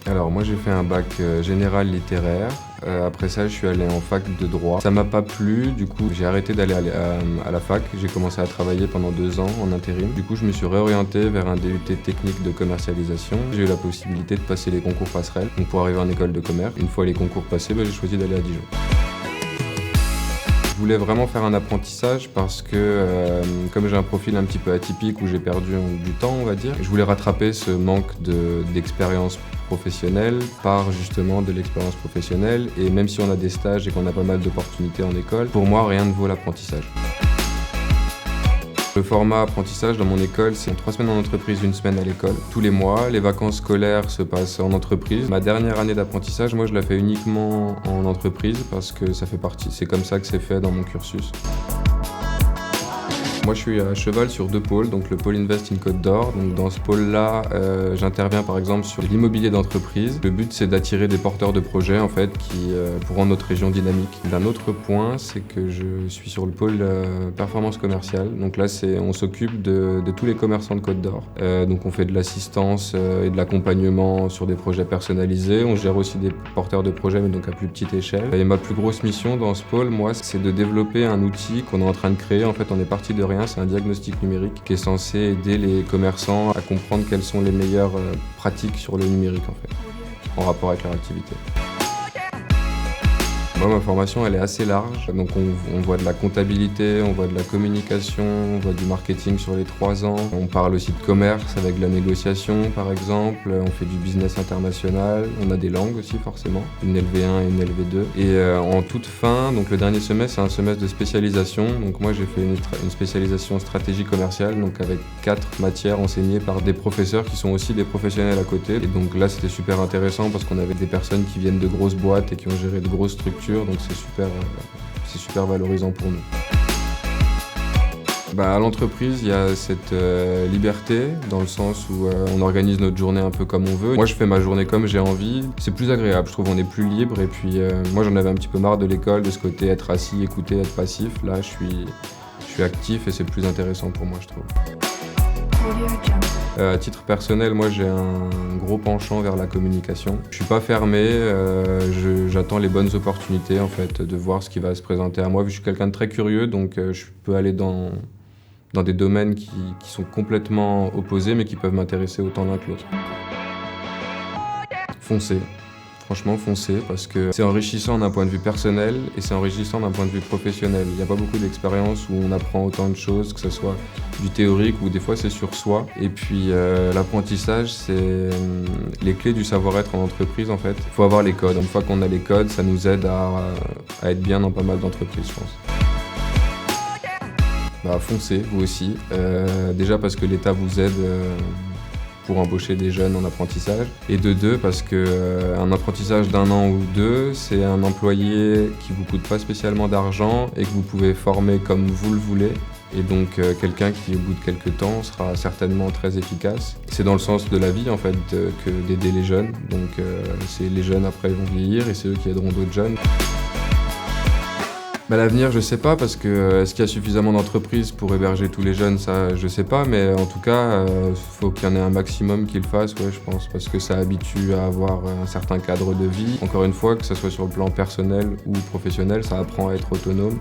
Alors moi j'ai fait un bac général littéraire. Après ça je suis allé en fac de droit. Ça m'a pas plu, du coup j'ai arrêté d'aller à la fac. J'ai commencé à travailler pendant 2 ans en intérim. Du coup je me suis réorienté vers un DUT technique de commercialisation. J'ai eu la possibilité de passer les concours passerelles, donc pour arriver en école de commerce. Une fois les concours passés, j'ai choisi d'aller à Dijon. Je voulais vraiment faire un apprentissage parce que comme j'ai un profil un petit peu atypique où j'ai perdu du temps, on va dire, je voulais rattraper ce manque d'expérience professionnelle par justement de l'expérience professionnelle. Et même si on a des stages et qu'on a pas mal d'opportunités en école, pour moi rien ne vaut l'apprentissage. Le format apprentissage dans mon école, c'est 3 semaines en entreprise, 1 semaine à l'école. Tous les mois, les vacances scolaires se passent en entreprise. Ma dernière année d'apprentissage, moi je la fais uniquement en entreprise parce que ça fait partie, c'est comme ça que c'est fait dans mon cursus. Moi je suis à cheval sur 2 pôles, donc le pôle Invest in Côte d'Or. Donc dans ce pôle-là, j'interviens par exemple sur l'immobilier d'entreprise. Le but c'est d'attirer des porteurs de projets en fait qui pour rendre notre région dynamique. D'un autre point, c'est que je suis sur le pôle performance commerciale. Donc là on s'occupe de tous les commerçants de Côte d'Or. Donc on fait de l'assistance et de l'accompagnement sur des projets personnalisés. On gère aussi des porteurs de projets mais donc à plus petite échelle. Et ma plus grosse mission dans ce pôle, moi, c'est de développer un outil qu'on est en train de créer. En fait, on est parti de rien. C'est un diagnostic numérique qui est censé aider les commerçants à comprendre quelles sont les meilleures pratiques sur le numérique en fait, en rapport avec leur activité. Moi, ma formation, elle est assez large. Donc, on voit de la comptabilité, on voit de la communication, on voit du marketing sur les 3 ans. On parle aussi de commerce avec de la négociation, par exemple. On fait du business international. On a des langues aussi, forcément. Une LV1 et une LV2. Et en toute fin, donc le dernier semestre, c'est un semestre de spécialisation. Donc, moi, j'ai fait une spécialisation stratégie commerciale, donc avec 4 matières enseignées par des professeurs qui sont aussi des professionnels à côté. Et donc là, c'était super intéressant parce qu'on avait des personnes qui viennent de grosses boîtes et qui ont géré de grosses structures. Donc c'est super valorisant pour nous. À l'entreprise, il y a cette liberté dans le sens où on organise notre journée un peu comme on veut. Moi, je fais ma journée comme j'ai envie. C'est plus agréable, je trouve, on est plus libre. Et puis, moi, j'en avais un petit peu marre de l'école, de ce côté être assis, écouter, être passif. Là, je suis actif et c'est plus intéressant pour moi, je trouve. À titre personnel, moi j'ai un gros penchant vers la communication. Je suis pas fermé, j'attends les bonnes opportunités en fait, de voir ce qui va se présenter à moi. Je suis quelqu'un de très curieux, donc je peux aller dans des domaines qui sont complètement opposés, mais qui peuvent m'intéresser autant l'un que l'autre. Foncez. Franchement, foncez, parce que c'est enrichissant d'un point de vue personnel et c'est enrichissant d'un point de vue professionnel. Il n'y a pas beaucoup d'expériences où on apprend autant de choses, que ce soit du théorique ou des fois c'est sur soi. Et puis l'apprentissage, c'est les clés du savoir-être en entreprise en fait. Il faut avoir les codes. Une fois qu'on a les codes, ça nous aide à être bien dans pas mal d'entreprises, je pense. Foncez, vous aussi. Déjà parce que l'État vous aide pour embaucher des jeunes en apprentissage. Et de 2, parce qu'un apprentissage d'1 an ou 2, c'est un employé qui vous coûte pas spécialement d'argent et que vous pouvez former comme vous le voulez. Et donc quelqu'un qui, au bout de quelques temps, sera certainement très efficace. C'est dans le sens de la vie, en fait, que d'aider les jeunes. Donc c'est les jeunes, après, ils vont vieillir et c'est eux qui aideront d'autres jeunes. L'avenir, je sais pas, parce que est-ce qu'il y a suffisamment d'entreprises pour héberger tous les jeunes, ça je sais pas, mais en tout cas, faut qu'il y en ait un maximum qui le fassent, ouais, je pense, parce que ça habitue à avoir un certain cadre de vie. Encore une fois, que ce soit sur le plan personnel ou professionnel, ça apprend à être autonome.